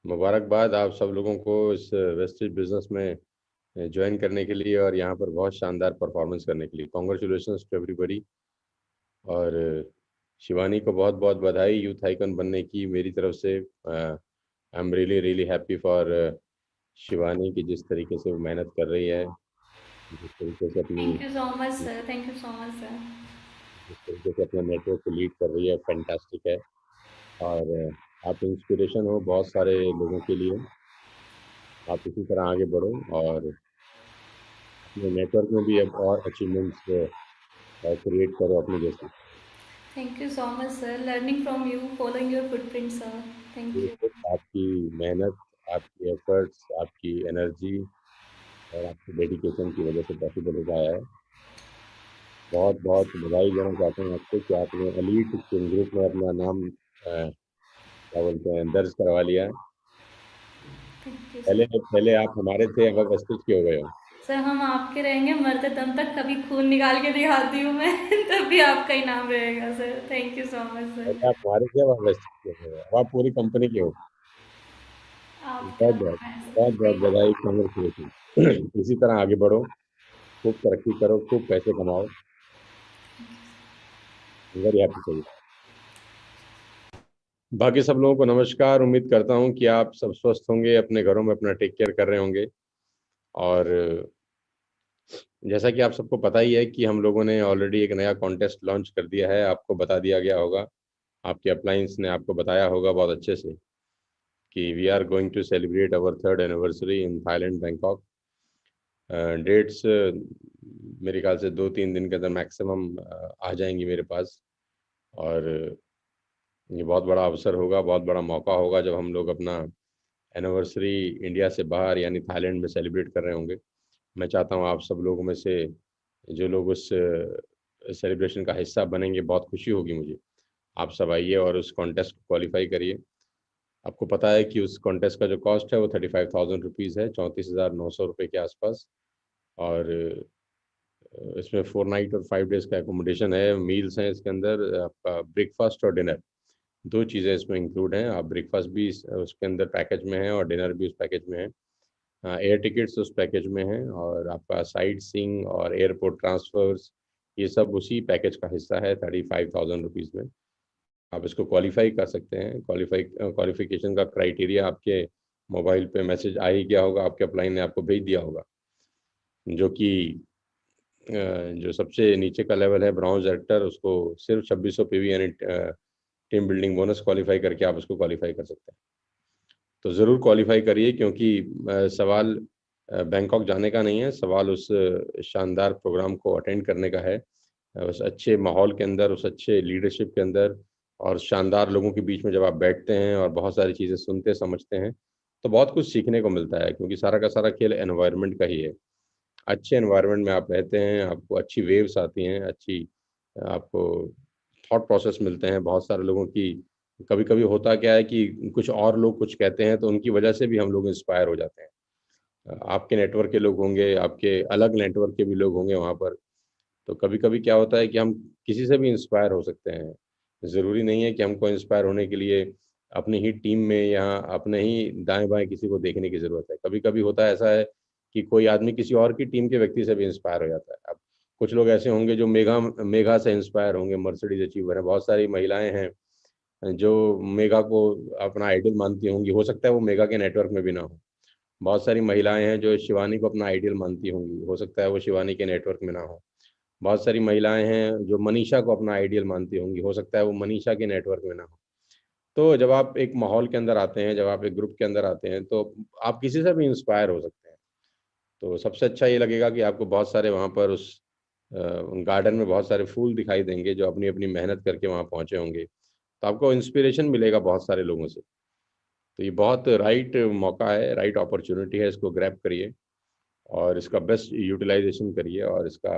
मुबारकबाद आप सब लोगों को इस वेस्टेज बिजनेस में ज्वाइन करने के लिए और यहाँ पर बहुत शानदार परफॉर्मेंस करने के लिए कॉन्ग्रेचुलेशंस टू एवरीबॉडी। और शिवानी को बहुत बहुत बधाई यूथ आइकन बनने की मेरी तरफ से। I am really really happy for Shivani की जिस तरीके से वो मेहनत कर रही है, जिस तरीके से अपनी thank you so much sir, thank you so much sir. जिस तरीके से अपने नेटवर्क को लीड कर रही है, फैंटास्टिक है। और आप इंस्पिरेशन हो बहुत सारे लोगों के लिए। आप इसी तरह आगे बढ़ो और अपने नेटवर्क में भी अब और अचीवमेंट्स क्रिएट करो अपने जैसे। Thank you so much sir, learning from you, following your footprint sir. Thank ये यू। तो आपकी मेहनत, आपकी एफर्ट्स, आपकी एनर्जी और आपकी डेडिकेशन की वजह से पॉसिबल हो पाया है। बहुत बहुत बधाई देना चाहता हूँ आपको कि आपने एलीट किंग ग्रुप में अपना नाम क्या बोलते हैं दर्ज करवा लिया है। थैंक यू पहले सर। पहले आप हमारे थे, अब वेस्टेज के हो गए हो। सर हम आपके रहेंगे मरते दम तक, कभी खून निकाल के दिखाती हूँ मैं तब भी आपका ही नाम रहेगा sir. Thank you so much sir. पहले आप हमारे थे, अब आप वेस्टेज के हो गए हो। अब आप पूरी कंपनी के हो। आपका बहुत बहुत है बहुत सर, बहुत थैंक बधाई, कांग्रेचुलेशन। इसी तरह आगे बढ़ो, खूब तरक्की करो, खूब पैसे कमाओ। Very happy for you. बाकी सब लोगों को नमस्कार। उम्मीद करता हूँ कि आप सब स्वस्थ होंगे, अपने घरों में अपना टेक केयर कर रहे होंगे। और जैसा कि आप सबको पता ही है कि हम लोगों ने ऑलरेडी एक नया कॉन्टेस्ट लॉन्च कर दिया है। आपको बता दिया गया होगा, आपके अपलाइंस ने आपको बताया होगा बहुत अच्छे से कि we are going to celebrate our third anniversary in Thailand, Bangkok. Dates मेरे ख्याल से 2-3 दिन के अंदर मैक्सिमम आ जाएंगी मेरे पास। और ये बहुत बड़ा अवसर होगा, बहुत बड़ा मौका होगा जब हम लोग अपना एनिवर्सरी इंडिया से बाहर यानी थाईलैंड में सेलिब्रेट कर रहे होंगे। मैं चाहता हूँ आप सब लोगों में से जो लोग उस सेलिब्रेशन का हिस्सा बनेंगे, बहुत खुशी होगी मुझे। आप सब आइए और उस कॉन्टेस्ट को क्वालिफाई करिए। आपको पता है कि उस कॉन्टेस्ट का जो कॉस्ट है वो 35,000 रुपीज़ है, 34,900 रुपये के आसपास। और इसमें 4 नाइट और 5 डेज का एकोमोडेशन है, मील्स हैं इसके अंदर, आपका ब्रेकफास्ट और डिनर, दो चीज़ें इसमें इंक्लूड हैं। आप ब्रेकफास्ट भी उसके अंदर पैकेज में है और डिनर भी उस पैकेज में है। एयर टिकट्स उस पैकेज में हैं और आपका साइट सीइंग और एयरपोर्ट ट्रांसफर्स ये सब उसी पैकेज का हिस्सा है 35,000 रुपीज़ में। आप इसको क्वालिफाई कर सकते हैं। क्वालिफिकेशन का क्राइटेरिया आपके मोबाइल पे मैसेज आ ही गया होगा, आपके अपलाइन ने आपको भेज दिया होगा। जो कि जो सबसे नीचे का लेवल है ब्राउन्ज एक्टर, उसको सिर्फ 2600 PV यानी टीम बिल्डिंग बोनस क्वालिफाई करके आप उसको क्वालिफाई कर सकते हैं। तो ज़रूर क्वालिफाई करिए, क्योंकि सवाल बैंकॉक जाने का नहीं है, सवाल उस शानदार प्रोग्राम को अटेंड करने का है। उस अच्छे माहौल के अंदर, उस अच्छे लीडरशिप के अंदर और शानदार लोगों के बीच में जब आप बैठते हैं और बहुत सारी चीज़ें सुनते समझते हैं, तो बहुत कुछ सीखने को मिलता है, क्योंकि सारा का सारा खेल एनवायरनमेंट का ही है। अच्छे एनवायरनमेंट में आप रहते हैं, आपको अच्छी वेव्स आती हैं, अच्छी आपको थॉट प्रोसेस मिलते हैं बहुत सारे लोगों की। कभी-कभी होता क्या है कि कुछ और लोग कुछ कहते हैं, तो उनकी वजह से भी हम लोग इंस्पायर हो जाते हैं। आपके नेटवर्क के लोग होंगे, आपके अलग नेटवर्क के भी लोग होंगे वहाँ पर। तो कभी-कभी क्या होता है कि हम किसी से भी इंस्पायर हो सकते हैं। ज़रूरी नहीं है कि हमको इंस्पायर होने के लिए अपनी ही टीम में या अपने ही दाएँ-बाएँ किसी को देखने की ज़रूरत है। कभी-कभी होता है ऐसा है कि कोई आदमी किसी और की टीम के व्यक्ति से भी इंस्पायर हो जाता है। अब कुछ लोग ऐसे होंगे जो मेघा मेघा से इंस्पायर होंगे, मर्सिडीज़ अचीवर है। बहुत सारी महिलाएँ हैं जो मेघा को अपना आइडल मानती होंगी। हो सकता है वो मेघा के नेटवर्क में भी ना हो। बहुत सारी महिलाएँ हैं जो शिवानी को अपना आइडियल मानती होंगी। हो सकता है वो शिवानी के नेटवर्क में ना हो। बहुत सारी महिलाएँ हैं जो मनीषा को अपना आइडियल मानती होंगी, हो सकता है वो मनीषा के नेटवर्क में ना हो। तो जब आप एक माहौल के अंदर आते हैं, जब आप एक ग्रुप के अंदर आते हैं, तो आप किसी से भी इंस्पायर हो सकते हैं। तो सबसे अच्छा ये लगेगा कि आपको बहुत सारे वहाँ पर उस गार्डन में बहुत सारे फूल दिखाई देंगे जो अपनी-अपनी मेहनत करके वहाँ पहुँचे होंगे। तो आपको इंस्पिरेशन मिलेगा बहुत सारे लोगों से। तो ये बहुत राइट मौका है, राइट अपॉर्च्युनिटी है, इसको ग्रैब करिए और इसका बेस्ट यूटिलाइज़ेशन करिए और इसका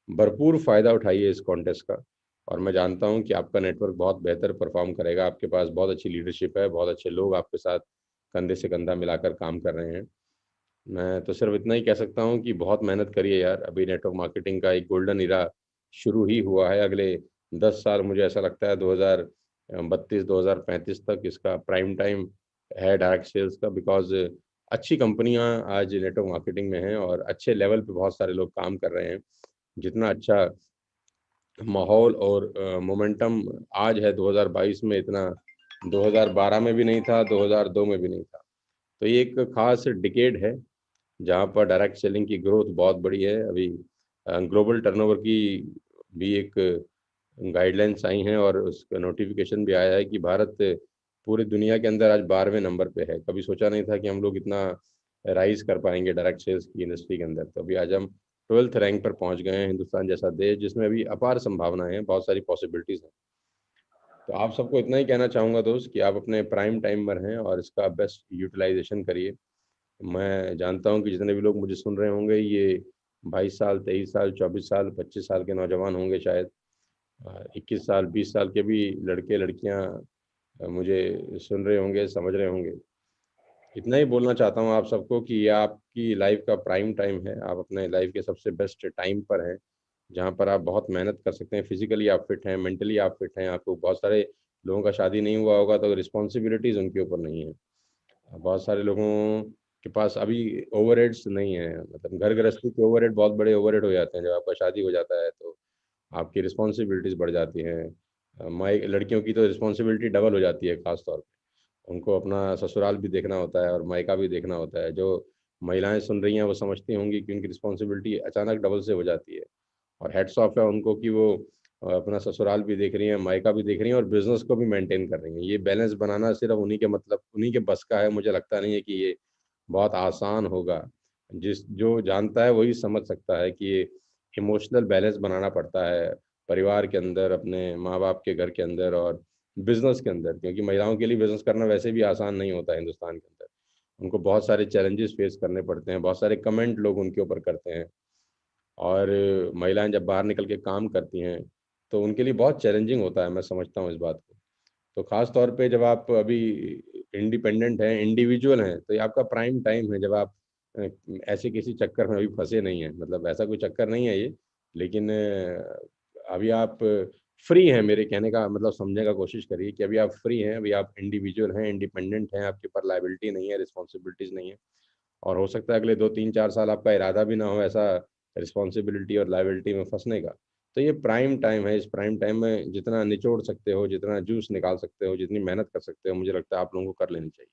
भरपूर फ़ायदा उठाइए इस कॉन्टेस्ट का। और मैं जानता हूँ कि आपका नेटवर्क बहुत बेहतर परफ़ॉर्म करेगा, आपके पास बहुत अच्छी लीडरशिप है, बहुत अच्छे लोग आपके साथ कंधे से कंधा मिलाकर काम कर रहे हैं। मैं तो सिर्फ़ इतना ही कह सकता हूँ कि बहुत मेहनत करिए यार, अभी नेटवर्क मार्केटिंग का एक गोल्डन ईरा शुरू ही हुआ है। अगले 10 साल मुझे ऐसा लगता है 2032-2035 तक इसका प्राइम टाइम है डायरेक्ट सेल्स का, बिकॉज अच्छी कंपनियां आज नेटवर्क मार्केटिंग में हैं और अच्छे लेवल पे बहुत सारे लोग काम कर रहे हैं। जितना अच्छा माहौल और मोमेंटम आज है 2022 में, इतना 2012 में भी नहीं था, 2002 में भी नहीं था। तो ये एक खास डिकेड है जहाँ पर डायरेक्ट सेलिंग की ग्रोथ बहुत बड़ी है। अभी ग्लोबल टर्नओवर की भी एक गाइडलाइंस आई हैं और उसका नोटिफिकेशन भी आया है कि भारत पूरी दुनिया के अंदर आज 12वें नंबर पे है। कभी सोचा नहीं था कि हम लोग इतना राइज कर पाएंगे डायरेक्ट सेल्स की इंडस्ट्री के अंदर। तो अभी आज हम 12th रैंक पर पहुंच गए हैं, हिंदुस्तान जैसा देश जिसमें अभी अपार संभावनाएं हैं, बहुत सारी पॉसिबिलिटीज़ हैं। तो आप सबको इतना ही कहना चाहूँगा दोस्त कि आप अपने प्राइम टाइम पर हैं और इसका बेस्ट यूटिलाइजेशन करिए। मैं जानता हूँ कि जितने भी लोग मुझे सुन रहे होंगे ये 22 साल, 23 साल, 24 साल, 25 साल के नौजवान होंगे शायद, 21 साल, 20 साल के भी लड़के लड़कियां मुझे सुन रहे होंगे, समझ रहे होंगे। इतना ही बोलना चाहता हूँ आप सबको कि ये आपकी लाइफ का प्राइम टाइम है। आप अपने लाइफ के सबसे बेस्ट टाइम पर हैं, जहाँ पर आप बहुत मेहनत कर सकते हैं। फिजिकली आप फिट हैं, मेंटली आप फिट हैं। आपको बहुत सारे लोगों का शादी नहीं हुआ होगा तो रिस्पॉन्सिबिलिटीज़ उनके ऊपर नहीं है। बहुत सारे लोगों के पास अभी ओवरहेड्स नहीं है, मतलब घर गृहस्थी के ओवरहेड बहुत बड़े ओवरहेड हो जाते हैं। जब आपका शादी हो जाता है तो आपकी रिस्पॉन्सिबिलिटीज़ बढ़ जाती हैं। माई लड़कियों की तो रिस्पॉन्सिबिलिटी डबल हो जाती है खास तौर पे। उनको अपना ससुराल भी देखना होता है और मायका भी देखना होता है। जो महिलाएं सुन रही हैं वो समझती होंगी कि उनकी रिस्पॉन्सिबिलिटी अचानक डबल से हो जाती है, और हेड्स ऑफ है उनको कि वो अपना ससुराल भी देख रही हैं, मायका भी देख रही हैं और बिजनेस को भी मेंटेन कर रही हैं। ये बैलेंस बनाना सिर्फ उन्हीं के, मतलब उन्हीं के बस का है। मुझे लगता नहीं है कि ये बहुत आसान होगा। जिस जो जानता है वही समझ सकता है कि ये इमोशनल बैलेंस बनाना पड़ता है परिवार के अंदर, अपने माँ बाप के घर के अंदर और बिजनेस के अंदर। क्योंकि महिलाओं के लिए बिजनेस करना वैसे भी आसान नहीं होता है हिंदुस्तान के अंदर। उनको बहुत सारे चैलेंजेस फेस करने पड़ते हैं, बहुत सारे कमेंट लोग उनके ऊपर करते हैं। और महिलाएं जब बाहर निकल के काम करती हैं तो उनके लिए बहुत चैलेंजिंग होता है, मैं समझता हूँ इस बात को। तो खास तौर पे जब आप अभी इंडिपेंडेंट हैं, इंडिविजुअल हैं, तो ये आपका प्राइम टाइम है जब आप अ, ऐसे किसी चक्कर में अभी फंसे नहीं हैं। मतलब ऐसा कोई चक्कर नहीं है ये, लेकिन अभी आप फ्री हैं। मेरे कहने का मतलब समझने का कोशिश करिए कि अभी आप फ्री हैं, अभी आप इंडिविजुअल हैं, इंडिपेंडेंट हैं, आपके ऊपर लाइबिलिटी नहीं है, रिस्पॉन्सिबिलिटीज़ नहीं है। और हो सकता है अगले 2 3 4 साल आपका इरादा भी ना हो ऐसा रिस्पॉन्सिबिलिटी और लाइबिलिटी में फंसने का। तो ये प्राइम टाइम है। इस प्राइम टाइम में जितना निचोड़ सकते हो, जितना जूस निकाल सकते हो, जितनी मेहनत कर सकते हो, मुझे लगता है आप लोगों को कर लेनी चाहिए।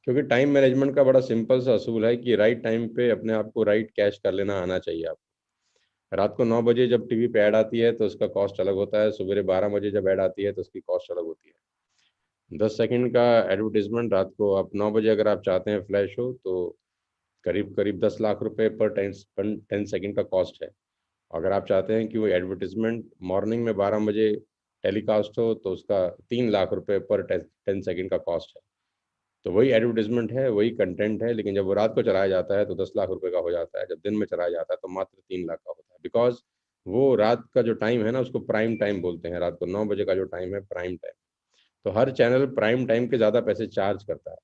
क्योंकि टाइम मैनेजमेंट का बड़ा सिंपल सा असूल है कि राइट टाइम पे अपने आप को राइट कैश कर लेना आना चाहिए आपको। रात को 9 बजे जब टीवी पे ऐड आती है तो उसका कॉस्ट अलग होता है, सवेरे 12 बजे जब ऐड आती है तो उसकी कॉस्ट अलग होती है। 10 सेकंड का एडवर्टीजमेंट रात को आप 9 बजे अगर आप चाहते हैं फ्लैश हो तो करीब करीब 10 लाख रुपए पर 10 सेकंड का कॉस्ट है। अगर आप चाहते हैं कि वो एडवर्टीजमेंट मॉर्निंग में 12 बजे टेलीकास्ट हो तो उसका 3 लाख रुपए पर 10 सेकंड का कॉस्ट है। तो वही एडवर्टीजमेंट है, वही कंटेंट है, लेकिन जब वो रात को चलाया जाता है तो 10 लाख रुपए का हो जाता है। जब दिन में चलाया जाता है तो मात्र 3 लाख का होता है। बिकॉज वो रात का जो टाइम है ना उसको प्राइम टाइम बोलते हैं। रात को 9 बजे का जो टाइम है प्राइम टाइम। तो हर चैनल प्राइम टाइम के ज़्यादा पैसे चार्ज करता है।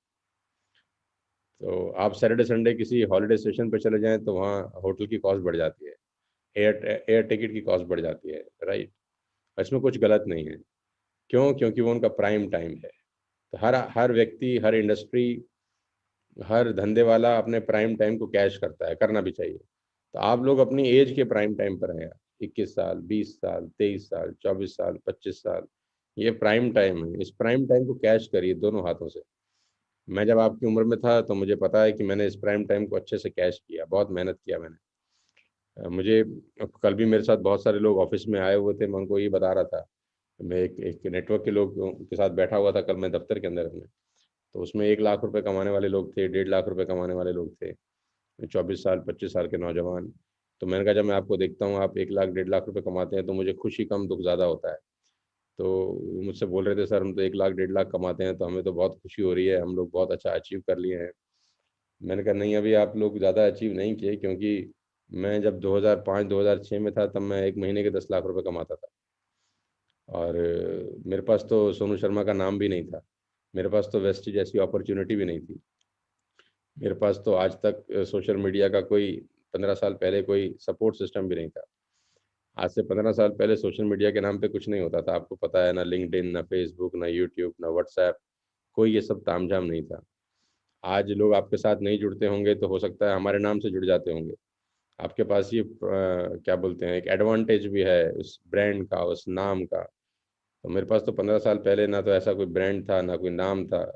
तो आप सैटरडे संडे किसी हॉलिडे स्टेशन पे चले जाएं तो वहाँ होटल की कॉस्ट बढ़ जाती है, एयर एयर टिकट की कॉस्ट बढ़ जाती है, राइट। इसमें कुछ गलत नहीं है। क्यों? क्योंकि वो उनका प्राइम टाइम है। तो हर हर व्यक्ति, हर इंडस्ट्री, हर धंधे वाला अपने प्राइम टाइम को कैश करता है, करना भी चाहिए। तो आप लोग अपनी एज के प्राइम टाइम पर हैं। 21 साल, 20 साल, 23 साल, 24 साल, 25 साल, ये प्राइम टाइम है। इस प्राइम टाइम को कैश करिए दोनों हाथों से। मैं जब आपकी उम्र में था तो मुझे पता है कि मैंने इस प्राइम टाइम को अच्छे से कैश किया, बहुत मेहनत किया मैंने। मुझे कल भी मेरे साथ बहुत सारे लोग ऑफिस में आए हुए थे, मैं उनको ये बता रहा था। मैं एक नेटवर्क के लोग के साथ बैठा हुआ था कल मैं दफ्तर के अंदर अपने। तो उसमें 1 लाख रुपए कमाने वाले लोग थे, 1.5 लाख रुपए कमाने वाले लोग थे, 24 साल, 25 साल के नौजवान। तो मैंने कहा जब मैं आपको देखता हूँ आप 1 लाख, 1.5 लाख रुपए कमाते हैं तो मुझे खुशी कम दुख ज़्यादा होता है। तो वो मुझसे बोल रहे थे सर हम तो 1 लाख, 1.5 लाख कमाते हैं तो हमें तो बहुत खुशी हो रही है, हम लोग बहुत अच्छा अचीव कर लिए हैं। मैंने कहा नहीं, अभी आप लोग ज़्यादा अचीव नहीं किए, क्योंकि मैं जब 2005 2006 में था तब मैं एक महीने के 10 लाख रुपए कमाता था। और मेरे पास तो सोनू शर्मा का नाम भी नहीं था। मेरे पास तो वेस्टी जैसी अपॉर्चुनिटी भी नहीं थी। मेरे पास तो आज तक सोशल मीडिया का कोई 15 साल पहले कोई सपोर्ट सिस्टम भी नहीं था। आज से 15 साल पहले सोशल मीडिया के नाम पे कुछ नहीं होता था, आपको पता है। ना लिंक्डइन, ना फेसबुक, ना यूट्यूब, ना व्हाट्सएप, कोई ये सब तामझाम नहीं था। आज लोग आपके साथ नहीं जुड़ते होंगे तो हो सकता है हमारे नाम से जुड़ जाते होंगे। आपके पास ये क्या बोलते हैं, एक एडवांटेज भी है उस ब्रांड का, उस नाम का। तो मेरे पास तो 15 साल पहले ना तो ऐसा कोई ब्रांड था, ना कोई नाम था,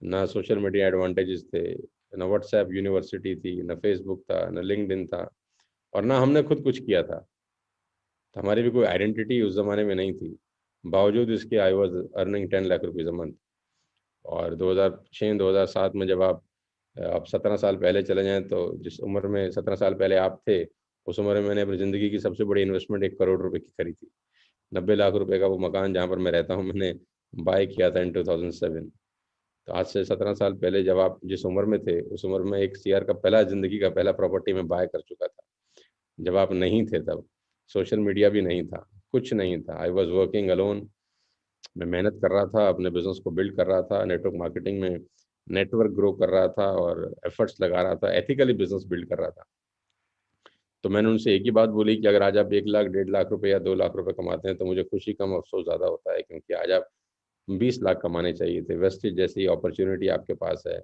ना सोशल मीडिया एडवांटेजेस थे, ना व्हाट्सएप यूनिवर्सिटी थी, ना फेसबुक था, ना लिंक्डइन था, और ना हमने खुद कुछ किया था। तो हमारी भी कोई आइडेंटिटी उस ज़माने में नहीं थी। बावजूद इसके I was earning 10 lakh rupees a month. और 2006-2007 में जब आप 17 साल पहले चले जाएं, तो जिस उम्र में 17 साल पहले आप थे, उस उम्र में मैंने अपनी ज़िंदगी की सबसे बड़ी इन्वेस्टमेंट 1 करोड़ रुपए की करी थी। 90 लाख रुपए का वो मकान जहाँ पर मैं रहता हूँ, मैंने बाय किया था इन 2007। तो आज से 17 साल पहले जब आप जिस उम्र में थे, उस उम्र में 1 CR का पहला, ज़िंदगी का पहला प्रॉपर्टी में बाय कर चुका था। जब आप नहीं थे तब सोशल मीडिया भी नहीं था, कुछ नहीं था। I was working alone. मैं मेहनत कर रहा था, अपने बिजनेस को बिल्ड कर रहा था, नेटवर्क मार्केटिंग में नेटवर्क ग्रो कर रहा था और एफर्ट्स लगा रहा था, एथिकली बिजनेस बिल्ड कर रहा था। तो मैंने उनसे एक ही बात बोली कि अगर आज आप 1 लाख, 1.5 लाख रुपए या 2 लाख रुपए कमाते हैं तो मुझे खुशी कम अफसोस ज़्यादा होता है, क्योंकि आज आप 20 लाख कमाने चाहिए थे। वेस्टेज जैसी अपॉर्चुनिटी आपके पास है,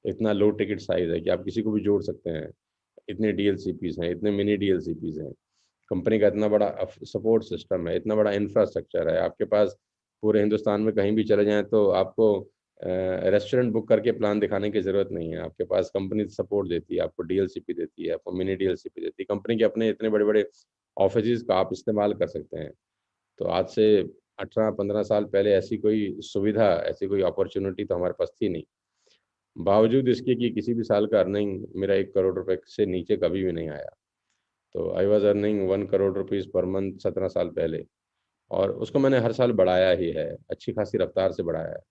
इतना लो टिकट साइज है कि आप किसी को भी जोड़ सकते हैं, इतने डीएलसीपीज हैं, इतने मिनी डीएलसीपीज हैं, कंपनी का इतना बड़ा सपोर्ट सिस्टम है, इतना बड़ा इंफ्रास्ट्रक्चर है आपके पास। पूरे हिंदुस्तान में कहीं भी चले जाएं तो आपको रेस्टोरेंट बुक करके प्लान दिखाने की ज़रूरत नहीं है। आपके पास कंपनी सपोर्ट देती है, आपको डीएलसीपी देती है, आपको मिनी डीएलसीपी देती है, कंपनी के अपने इतने बड़े बड़े ऑफिस का आप इस्तेमाल कर सकते हैं। तो आज से 18-15 साल पहले ऐसी कोई सुविधा, ऐसी कोई अपॉर्चुनिटी तो हमारे पास थी नहीं। बावजूद इसके कि किसी भी साल का अर्निंग मेरा 1 करोड़ रुपए से नीचे कभी भी नहीं आया। तो I was earning 1 crore rupees per month 17 साल पहले, और उसको मैंने हर साल बढ़ाया ही है, अच्छी खासी रफ्तार से बढ़ाया है।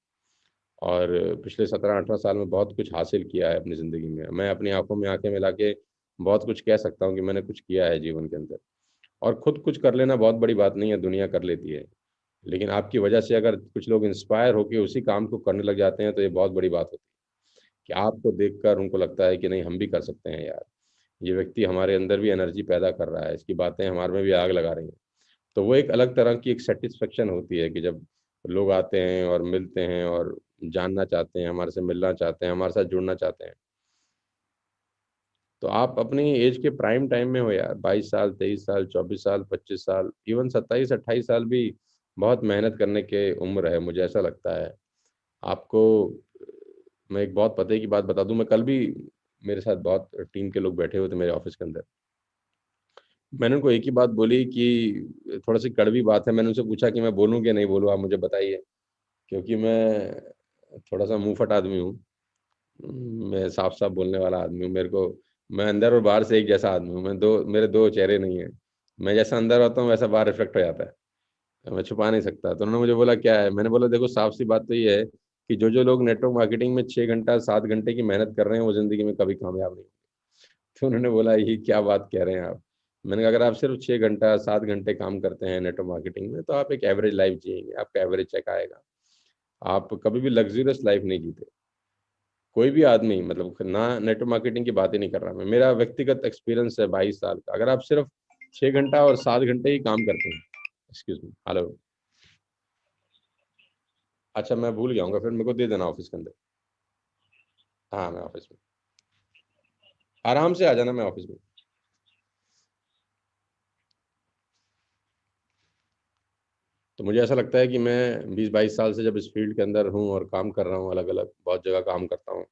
और पिछले 17-18 साल में बहुत कुछ हासिल किया है अपनी ज़िंदगी में। मैं अपनी आंखों में आंखें मिला के बहुत कुछ कह सकता हूँ कि मैंने कुछ किया है जीवन के अंदर। और खुद कुछ कर लेना बहुत बड़ी बात नहीं है, दुनिया कर लेती है। लेकिन आपकी वजह से अगर कुछ लोग इंस्पायर होकर उसी काम को करने लग जाते हैं तो ये बहुत बड़ी बात होती है, कि आपको देखकर उनको लगता है कि नहीं, हम भी कर सकते हैं यार, ये व्यक्ति हमारे अंदर भी एनर्जी पैदा कर रहा है, इसकी बातें हमारे में भी आग लगा रही हैं। तो वो एक अलग तरह की एक सेटिस्फेक्शन होती है कि जब लोग आते हैं और मिलते हैं और जानना चाहते हैं, हमारे से मिलना चाहते हैं, हमारे साथ जुड़ना चाहते हैं। तो आप अपनी एज के प्राइम टाइम में हो यार, 22 साल, 23 साल, 24 साल, 25 साल, इवन 27-28 साल भी बहुत मेहनत करने के उम्र है, मुझे ऐसा लगता है। आपको मैं एक बहुत पते की बात बता दूं, मैं कल भी, मेरे साथ बहुत टीम के लोग बैठे हुए थे मेरे ऑफिस के अंदर। मैंने उनको एक ही बात बोली कि थोड़ा सी कड़वी बात है, मैंने उनसे पूछा कि मैं बोलूँ कि नहीं बोलूँ, आप मुझे बताइए। क्योंकि मैं थोड़ा सा मुंह फट आदमी हूँ, मैं साफ साफ बोलने वाला आदमी हूँ। मेरे को, मैं अंदर और बाहर से एक जैसा आदमी हूँ, मेरे दो चेहरे नहीं है। मैं जैसा अंदर होता हूँ वैसा बाहर रिफ्लेक्ट हो जाता है, मैं छुपा नहीं सकता। तो उन्होंने मुझे बोला क्या है, मैंने बोला देखो साफ सी बात तो ये है कि जो लोग नेटवर्क मार्केटिंग में 6 घंटा 7 घंटे की मेहनत कर रहे हैं वो जिंदगी में कभी कामयाब नहीं। तो उन्होंने बोला ये क्या बात कह रहे हैं आप। मैंने कहा अगर आप सिर्फ 6 घंटा 7 घंटे काम करते हैं नेटवर्क मार्केटिंग में तो आप एक एवरेज लाइफ जिएंगे, आपका एवरेज चेक आएगा। आप कभी भी लग्जरियस लाइफ नहीं जीते। कोई भी आदमी, मतलब ना, नेटवर्क मार्केटिंग की बात ही नहीं कर रहा मैं, मेरा व्यक्तिगत एक्सपीरियंस है 22 साल का। अगर आप सिर्फ 6 घंटा और 7 घंटे ही काम करते हैं, एक्सक्यूज मी, हेलो, अच्छा मैं भूल गया हूँ, फिर मेरे को दे देना ऑफिस के अंदर। हाँ मैं ऑफिस में, आराम से आ जाना, मैं ऑफिस में। तो मुझे ऐसा लगता है कि मैं 20-22 साल से जब इस फील्ड के अंदर हूँ और काम कर रहा हूँ, अलग अलग बहुत जगह काम करता हूँ,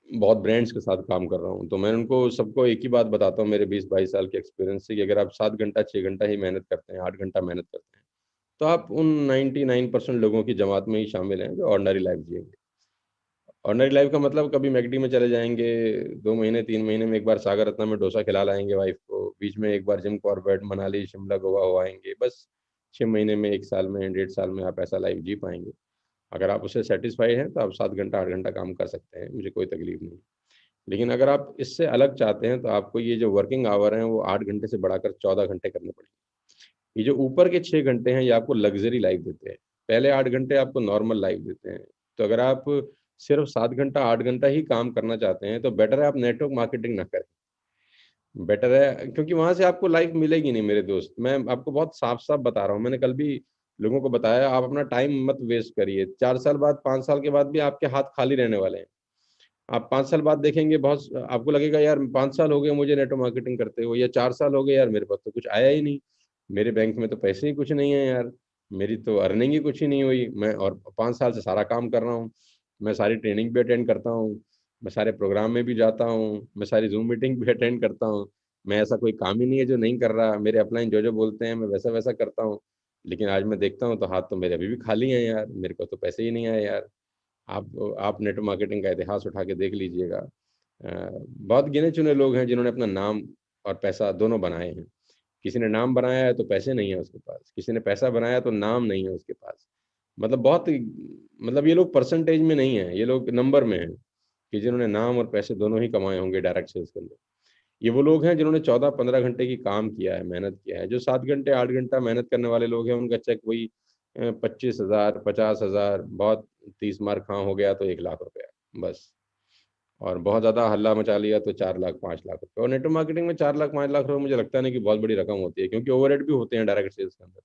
बहुत ब्रांड्स के साथ काम कर रहा हूँ, तो मैं उनको सबको एक ही बात बताता हूँ मेरे 20-22 साल के एक्सपीरियंस से, कि अगर आप 7 घंटा 6 घंटा ही मेहनत करते हैं, 8 घंटा मेहनत करते हैं, तो आप उन 99% लोगों की जमात में ही शामिल हैं जो ऑर्डनरी लाइफ जिएंगे। ऑर्डनरी लाइफ का मतलब कभी मैकडी में चले जाएंगे, 2 महीने 3 महीने में एक बार सागर रत्ना में डोसा खिला लाएंगे वाइफ को, बीच में एक बार जिम कॉर्बेट मनाली शिमला गोवा हो आएंगे, बस 6 महीने में, 1 साल में, 1.5 साल में आप ऐसा लाइफ जी पाएंगे। अगर आप उससे सेटिस्फाइड हैं तो आप 7 घंटा 8 घंटा काम कर सकते हैं, मुझे कोई तकलीफ नहीं। लेकिन अगर आप इससे अलग चाहते हैं तो आपको ये जो वर्किंग आवर हैं वो 8 घंटे से बढ़ाकर 14 घंटे करने पड़ेंगे। ये जो ऊपर के 6 घंटे हैं ये आपको लग्जरी लाइफ देते हैं, पहले 8 घंटे आपको नॉर्मल लाइफ देते हैं। तो अगर आप सिर्फ 7 घंटा 8 घंटा ही काम करना चाहते हैं तो बेटर है आप नेटवर्क मार्केटिंग ना करें, बेटर है, क्योंकि वहां से आपको लाइफ मिलेगी नहीं मेरे दोस्त। मैं आपको बहुत साफ साफ बता रहा हूँ, मैंने कल भी लोगों को बताया आप अपना टाइम मत वेस्ट करिए। 4 साल बाद 5 साल के बाद भी आपके हाथ खाली रहने वाले हैं। आप 5 साल बाद देखेंगे, बहुत आपको लगेगा यार 5 साल हो गए मुझे नेटवर्क मार्केटिंग करते हुए, या 4 साल हो गए यार मेरे पास तो कुछ आया ही नहीं, मेरे बैंक में तो पैसे ही कुछ नहीं है यार, मेरी तो अर्निंग ही कुछ ही नहीं हुई। मैं और 5 साल से सारा काम कर रहा हूँ, मैं सारी ट्रेनिंग भी अटेंड करता हूँ, मैं सारे प्रोग्राम में भी जाता हूँ, मैं सारी जूम मीटिंग भी अटेंड करता हूँ, मैं ऐसा कोई काम ही नहीं है जो नहीं कर रहा, मेरे अपलाइन जो जो बोलते हैं मैं वैसा वैसा करता हूँ। लेकिन आज मैं देखता हूँ तो हाथ तो मेरे अभी भी खाली हैं यार, मेरे को तो पैसे ही नहीं आए यार। आप नेटवर्क मार्केटिंग का इतिहास उठा के देख लीजिएगा। बहुत गिने चुने लोग हैं जिन्होंने अपना नाम और पैसा दोनों बनाए हैं। किसी ने नाम बनाया है तो पैसे नहीं है उसके पास, किसी ने पैसा बनाया तो नाम नहीं है उसके पास। मतलब मतलब ये लोग परसेंटेज में नहीं है, ये लोग नंबर में हैं कि जिन्होंने नाम और पैसे दोनों ही कमाए होंगे डायरेक्ट सेल्स के अंदर। ये वो लोग हैं जिन्होंने 14-15 घंटे की काम किया है, मेहनत किया है। जो 7 घंटे 8 घंटा मेहनत करने वाले लोग हैं उनका चेक वही 25,000 50,000, बहुत 30 मार्क हाँ हो गया तो 1 लाख रुपया बस। और बहुत ज़्यादा हल्ला मचा लिया तो 4 लाख 5 लाख रुपए। और नेटवर्क मार्केटिंग में 4 लाख 5 लाख रुपए मुझे लगता नहीं कि बहुत बड़ी रकम होती है, क्योंकि ओवरहेड भी होते हैं डायरेक्ट सेल्स के अंदर।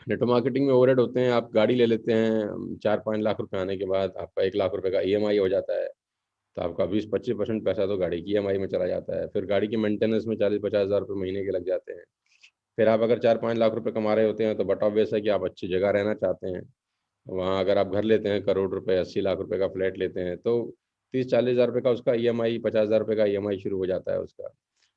नेटवर्क मार्केटिंग में ओवरहेड होते हैं, आप गाड़ी ले लेते हैं 4-5 लाख रुपए आने के बाद आपका 1 लाख रुपए का ईएमआई हो जाता है, तो आपका 20-25% पैसा तो गाड़ी की ईएमआई में चला जाता है। फिर गाड़ी की मेंटेनेंस में 40-50 हज़ार रुपये महीने के लग जाते हैं। फिर आप अगर 4-5 लाख रुपए कमा रहे होते हैं तो बट ऑब्वियस है कि आप अच्छी जगह रहना चाहते हैं। वहाँ अगर आप घर लेते हैं करोड़ रुपए 80 लाख रुपए का फ्लैट लेते हैं तो 30-40 हज़ार रुपये का उसका ईएमआई, 50 हज़ार रुपये का ईएमआई शुरू हो जाता है उसका।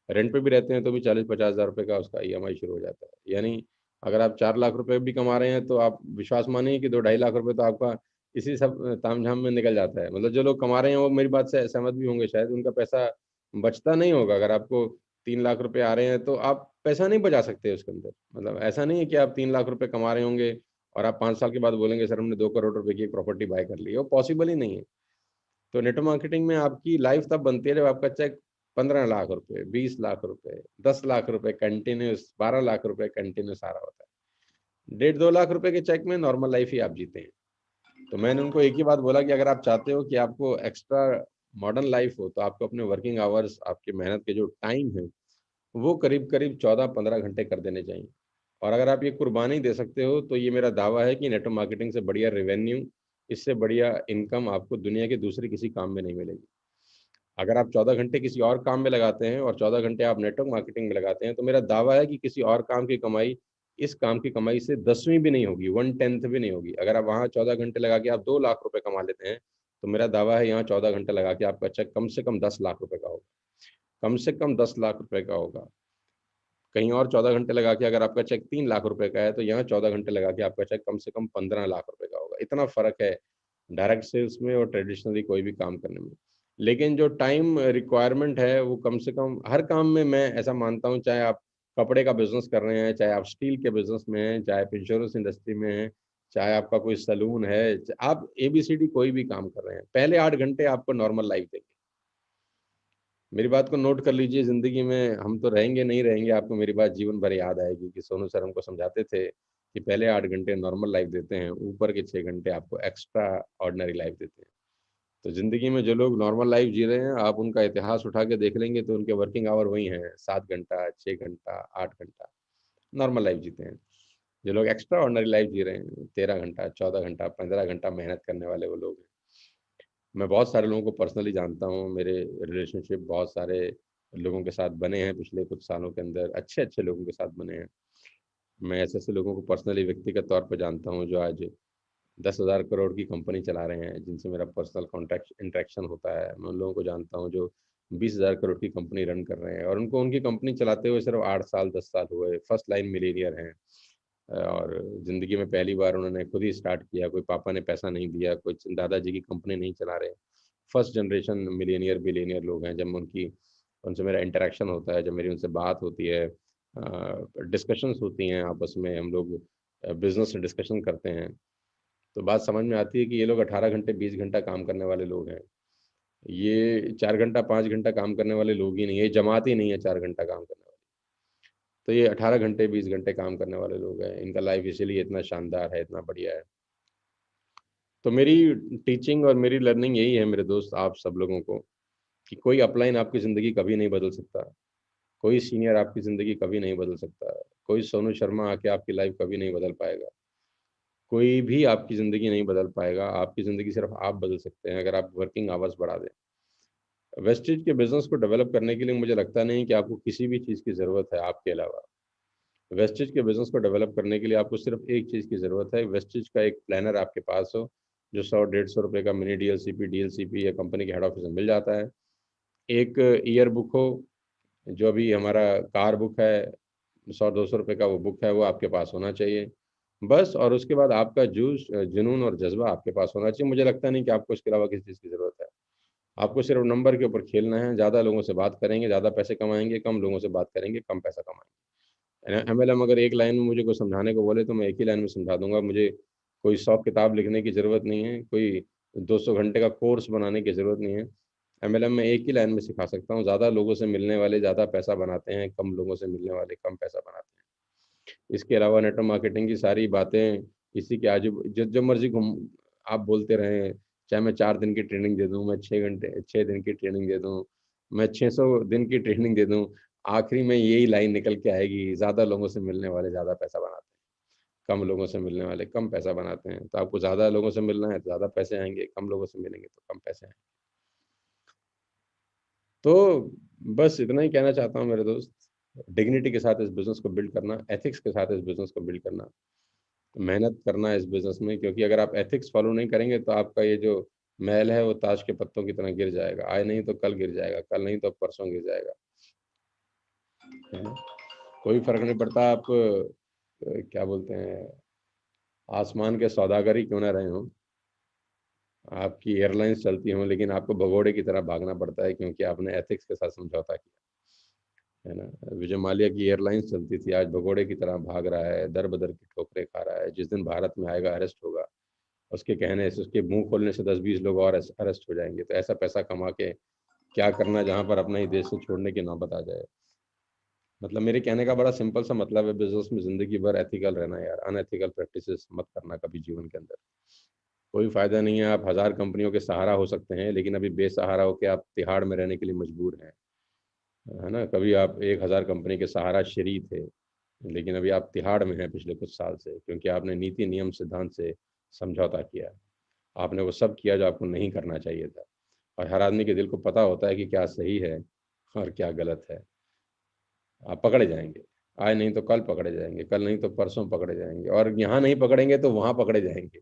रेंट पे भी रहते हैं तो भी 40-50 हज़ार रुपये का उसका ईएमआई शुरू हो जाता है। यानी अगर आप 4 लाख रुपए भी कमा रहे हैं तो आप विश्वास मानिए कि 2-2.5 लाख रुपए तो आपका इसी सब तामझाम में निकल जाता है। मतलब जो लोग कमा रहे हैं वो मेरी बात से सहमत भी होंगे, शायद उनका पैसा बचता नहीं होगा। अगर आपको 3 लाख रुपए आ रहे हैं तो आप पैसा नहीं बचा सकते उसके अंदर। मतलब ऐसा नहीं है कि आप 3 लाख रुपए कमा रहे होंगे और आप 5 साल के बाद बोलेंगे सर हमने 2 करोड़ रुपए की एक प्रॉपर्टी बाय कर ली, वो पॉसिबल ही नहीं है। तो नेटवर्क मार्केटिंग में आपकी लाइफ तब बनती है जब आपका चेक 15 लाख रुपए, 20 लाख रुपए, 10 लाख रुपए कंटिन्यूस, 12 लाख रुपए कंटिन्यूस आ रहा होता है। 1.5-2 लाख रुपए के चेक में नॉर्मल लाइफ ही आप जीते हैं। तो मैंने उनको एक ही बात बोला कि अगर आप चाहते हो कि आपको एक्स्ट्रा मॉडर्न लाइफ हो तो आपको अपने वर्किंग आवर्स, आपकी मेहनत के जो टाइम है वो करीब करीब 14-15 घंटे कर देने चाहिए। और अगर आप ये कुर्बानी दे सकते हो तो ये मेरा दावा है कि नेटवर्क मार्केटिंग से बढ़िया रेवेन्यू, इससे बढ़िया इनकम आपको दुनिया के दूसरे किसी काम में नहीं मिलेगी। अगर आप 14 घंटे किसी और काम में लगाते हैं और 14 घंटे आप नेटवर्क मार्केटिंग में लगाते हैं तो मेरा दावा है कि किसी और काम की कमाई इस काम की कमाई से 10वीं भी नहीं होगी, 1/10 भी नहीं होगी। अगर आप वहाँ 14 घंटे लगा के आप 2 लाख रुपए कमा लेते हैं तो मेरा दावा है यहाँ 14 घंटे लगा के आपका चेक कम से कम 10 लाख रुपए का होगा, कम से कम 10 लाख रुपए का होगा। कहीं और 14 घंटे लगा के अगर आपका चेक 3 लाख रुपए का है तो यहाँ 14 घंटे लगा के आपका चेक कम से कम 15 लाख रुपए का होगा। इतना फर्क है डायरेक्ट सेल्स में और ट्रेडिशनली कोई भी काम करने में। लेकिन जो टाइम रिक्वायरमेंट है वो कम से कम हर काम में, मैं ऐसा मानता हूँ, चाहे आप कपड़े का बिजनेस कर रहे हैं, चाहे आप स्टील के बिजनेस में हैं, चाहे आप इंश्योरेंस इंडस्ट्री में हैं, चाहे आपका कोई सलून है, आप एबीसीडी कोई भी काम कर रहे हैं, पहले 8 घंटे आपको नॉर्मल लाइफ देंगे। मेरी बात को नोट कर लीजिए, जिंदगी में हम तो रहेंगे नहीं रहेंगे, आपको मेरी बात जीवन भर याद आएगी कि सोनू सर हमको समझाते थे कि पहले 8 घंटे नॉर्मल लाइफ देते हैं, ऊपर के 6 घंटे आपको एक्स्ट्रा ऑर्डिनरी लाइफ देते हैं। तो जिंदगी में जो लोग नॉर्मल लाइफ जी रहे हैं आप उनका इतिहास उठा के देख लेंगे तो उनके वर्किंग आवर वही हैं, 7 घंटा 6 घंटा 8 घंटा नॉर्मल लाइफ जीते हैं। जो लोग एक्स्ट्रा ऑर्डिनरी लाइफ जी रहे हैं 13 घंटा 14 घंटा 15 घंटा मेहनत करने वाले वो लोग हैं। मैं बहुत सारे लोगों को पर्सनली जानता हूँ, मेरे रिलेशनशिप बहुत सारे लोगों के साथ बने हैं पिछले कुछ सालों के अंदर, अच्छे अच्छे लोगों के साथ बने हैं। मैं ऐसे ऐसे लोगों को पर्सनली व्यक्तिगत तौर पर जानता हूँ जो आज 10,000 करोड़ की कंपनी चला रहे हैं, जिनसे मेरा पर्सनल कॉन्टैक्ट इंटरेक्शन होता है। मैं उन लोगों को जानता हूँ जो 20,000 करोड़ की कंपनी रन कर रहे हैं और उनको उनकी कंपनी चलाते हुए सिर्फ 8 साल 10 साल हुए, फर्स्ट लाइन मिलीनियर हैं। और ज़िंदगी में पहली बार उन्होंने खुद ही स्टार्ट किया, कोई पापा ने पैसा नहीं दिया, कोई दादाजी की कंपनी नहीं चला रहे। फर्स्ट जनरेशन मिलियनियर बिलियनियर लोग हैं। जब उनकी उनसे मेरा इंटरेक्शन होता है, जब मेरी उनसे बात होती है, डिस्कशंस होती हैं आपस में, हम लोग बिजनेस डिस्कशन करते हैं, तो बात समझ में आती है कि ये लोग 18 घंटे 20 घंटा काम करने वाले लोग हैं। ये 4 घंटा 5 घंटा काम करने वाले लोग ही नहीं है, ये जमात ही नहीं है 4 घंटा काम करने वाले। तो ये 18 घंटे 20 घंटे काम करने वाले लोग हैं, इनका लाइफ इसीलिए इतना शानदार है, इतना बढ़िया है। तो मेरी टीचिंग और मेरी लर्निंग यही है मेरे दोस्त, आप सब लोगों को, कि कोई अपलाइन आपकी ज़िंदगी कभी नहीं बदल सकता, कोई सीनियर आपकी ज़िंदगी कभी नहीं बदल सकता, कोई सोनू शर्मा आके आपकी लाइफ कभी नहीं बदल पाएगा, कोई भी आपकी ज़िंदगी नहीं बदल पाएगा। आपकी ज़िंदगी सिर्फ आप बदल सकते हैं अगर आप वर्किंग आवर्स बढ़ा दें। वेस्टेज के बिजनेस को डेवलप करने के लिए मुझे लगता नहीं कि आपको किसी भी चीज़ की ज़रूरत है आपके अलावा। वेस्टेज के बिजनेस को डेवलप करने के लिए आपको सिर्फ एक चीज़ की ज़रूरत है, वेस्टेज का एक प्लानर आपके पास हो, जो 100-150 रुपये का मिनी डीएलसीपी या कंपनी के हेड ऑफिस में मिल जाता है। एक ईयर बुक हो, जो अभी हमारा कार बुक है, 100-200 रुपये का वो बुक है, वो आपके पास होना चाहिए बस। और उसके बाद आपका जूस जुनून और जज्बा आपके पास होना चाहिए। मुझे लगता नहीं कि आपको इसके अलावा किसी चीज़ की ज़रूरत है। आपको सिर्फ नंबर के ऊपर खेलना है। ज़्यादा लोगों से बात करेंगे ज़्यादा पैसे कमाएंगे, कम लोगों से बात करेंगे कम पैसा कमाएंगे। एमएलएम अगर एक लाइन में मुझे कोई समझाने को बोले तो मैं एक ही लाइन में समझा दूंगा। मुझे कोई 100 किताब लिखने की ज़रूरत नहीं है, कोई 200 घंटे का कोर्स बनाने की ज़रूरत नहीं है। एमएलएम में एक ही लाइन में सिखा सकता हूँ, ज़्यादा लोगों से मिलने वाले ज़्यादा पैसा बनाते हैं, कम लोगों से मिलने वाले कम पैसा बनाते हैं। इसके अलावा नेटवर्क मार्केटिंग की सारी बातें किसी के आजू जो जो मर्जी घूम आप बोलते रहें, चाहे मैं 4 दिन की ट्रेनिंग दे दूँ, मैं 6 दिन की ट्रेनिंग दे दूँ, मैं 600 दिन की ट्रेनिंग दे दूँ, आखिरी में यही लाइन निकल के आएगी, ज़्यादा लोगों से मिलने वाले ज़्यादा पैसा बनाते हैं, कम लोगों से मिलने वाले कम पैसा बनाते हैं। तो आपको ज़्यादा लोगों से मिलना है तो ज़्यादा पैसे आएंगे, कम लोगों से मिलेंगे तो कम पैसे आएंगे। तो बस इतना ही कहना चाहता हूँ मेरे दोस्त, डिग्निटी के साथ इस बिज़नेस को बिल्ड करना, एथिक्स के साथ इस बिज़नेस को बिल्ड करना, मेहनत करना है इस बिज़नेस में। क्योंकि अगर आप एथिक्स फॉलो नहीं करेंगे तो आपका ये जो महल है वो ताश के पत्तों की तरह गिर जाएगा। आज नहीं तो कल गिर जाएगा, कल नहीं तो परसों गिर जाएगा, है ना? कोई फ़र्क नहीं पड़ता आप क्या बोलते हैं, आसमान के सौदागर ही क्यों ना रहे हों, आपकी एयरलाइंस चलती हों, लेकिन आपको भगोड़े की तरह भागना पड़ता है क्योंकि आपने एथिक्स के साथ समझौता किया, है ना? विजय माल्या की एयरलाइंस चलती थी, आज भगोड़े की तरह भाग रहा है, दर-बदर की ठोकरें खा रहा है। जिस दिन भारत में आएगा अरेस्ट होगा, उसके कहने से, उसके मुँह खोलने से 10-20 लोग और अरेस्ट हो जाएँगे। तो ऐसा पैसा कमा के क्या करना जहाँ पर अपना ही देश को छोड़ने की नौबत आ जाए। मतलब मेरे कहने का बड़ा सिंपल सा मतलब है, बिज़नेस में ज़िंदगी भर एथिकल रहना यार, अनएथिकल प्रैक्टिसेस मत करना कभी जीवन के अंदर। कोई फ़ायदा नहीं है, आप 1000 कंपनियों के सहारा हो सकते हैं, लेकिन अभी बेसहारा होके आप तिहाड़ में रहने के लिए मजबूर हैं, है ना? कभी आप 1000 कंपनी के सहारा शरीर थे, लेकिन अभी आप तिहाड़ में हैं पिछले कुछ साल से, क्योंकि आपने नीति, नियम, सिद्धांत से समझौता किया। आपने वो सब किया जो आपको नहीं करना चाहिए था। और हर आदमी के दिल को पता होता है कि क्या सही है और क्या गलत है। आप पकड़े जाएँगे, आज नहीं तो कल पकड़े जाएँगे, कल नहीं तो परसों पकड़े जाएँगे, और यहाँ नहीं पकड़ेंगे तो वहाँ पकड़े जाएँगे।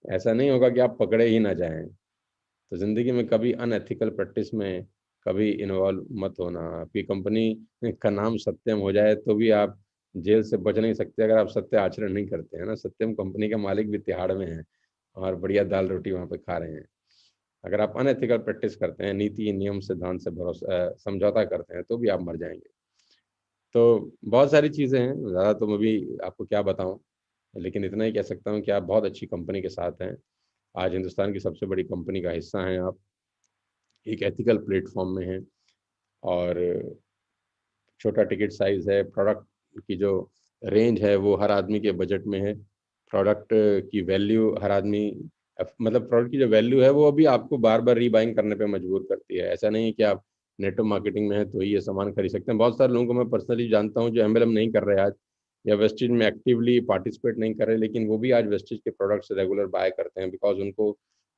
ऐसा नहीं होगा कि आप पकड़े ही ना जाएँ। तो ज़िंदगी में कभी अनएथिकल प्रैक्टिस में कभी इन्वॉल्व मत होना। आपकी कंपनी का नाम सत्यम हो जाए तो भी आप जेल से बच नहीं सकते अगर आप सत्य आचरण नहीं करते हैं ना। सत्यम कंपनी का मालिक भी तिहाड़ में है और बढ़िया दाल रोटी वहाँ पे खा रहे हैं। अगर आप अनएथिकल प्रैक्टिस करते हैं, नीति नियम सिद्धांत से समझौता करते हैं, तो भी आप मर जाएंगे। तो बहुत सारी चीज़ें हैं, ज़्यादा तो मैं भी आपको क्या बताऊं, लेकिन इतना ही कह सकता हूं कि आप बहुत अच्छी कंपनी के साथ हैं। आज हिंदुस्तान की सबसे बड़ी कंपनी का हिस्सा हैं आप, एक एथिकल प्लेटफॉर्म में हैं, और छोटा टिकट साइज़ है, प्रोडक्ट की जो रेंज है वो हर आदमी के बजट में है। प्रोडक्ट की वैल्यू हर आदमी मतलब प्रोडक्ट की जो वैल्यू है वो अभी आपको बार-बार रीबाइंग करने पे मजबूर करती है। ऐसा नहीं है कि आप नेटवर्क मार्केटिंग में हैं तो ही ये सामान खरीद सकते हैं। बहुत सारे लोगों को मैं पर्सनली जानता हूँ जो एमएलएम नहीं कर रहे आज, या वेस्टेज में एक्टिवली पार्टिसिपेट नहीं कर रहे, लेकिन वो भी आज वेस्टेज के प्रोडक्ट्स रेगुलर बाय करते हैं, बिकॉज़ उनको